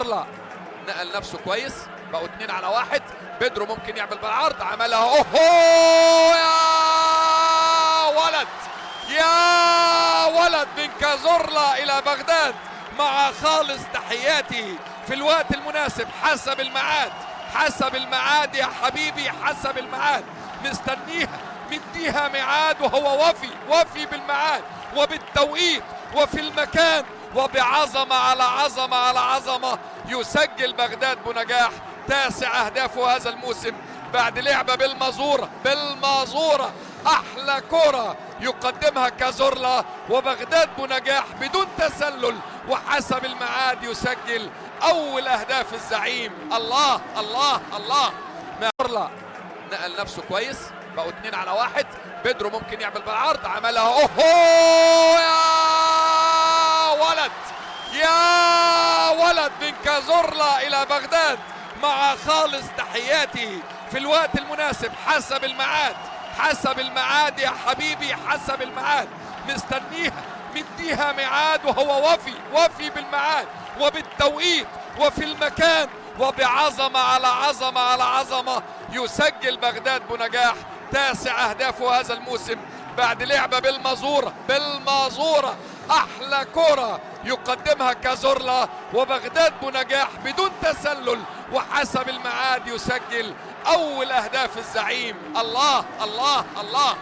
اورلا نقل نفسه كويس، بقوا 2 على 1. بيدرو ممكن يعمل بالعرض، عملها اوهو يا ولد يا ولد من كازورلا الى بغداد. مع خالص تحياتي في الوقت المناسب، حسب الميعاد حسب الميعاد يا حبيبي، حسب الميعاد. مستنيها مديها ميعاد، وهو وفي بالميعاد وبالتوقيت وفي المكان، وبعظمة على عظمة على عظمة يسجل بغداد بنجاح 9 أهدافه هذا الموسم بعد لعبة بالمازورة. أحلى كرة يقدمها كازورلا، وبغداد بنجاح بدون تسلل وحسب الميعاد يسجل أول أهداف الزعيم. الله الله الله. اورلا نقل نفسه كويس، بقوا 2 على 1. بيدرو ممكن يعمل بالعرض، عملها اوهو يا ولد يا ولد من كازورلا الى بغداد. مع خالص تحياتي في الوقت المناسب، حسب الميعاد يا حبيبي، حسب الميعاد. مستنيها مديها ميعاد، وهو وفي بالميعاد وبالتوقيت وفي المكان، وبعظمة على عظمة على عظمة يسجل بغداد بنجاح 9 أهدافه هذا الموسم بعد لعبة بالمازورة. أحلى كرة يقدمها كازورلا، وبغداد بنجاح بدون تسلل وحسب الميعاد يسجل أول أهداف الزعيم. الله الله الله.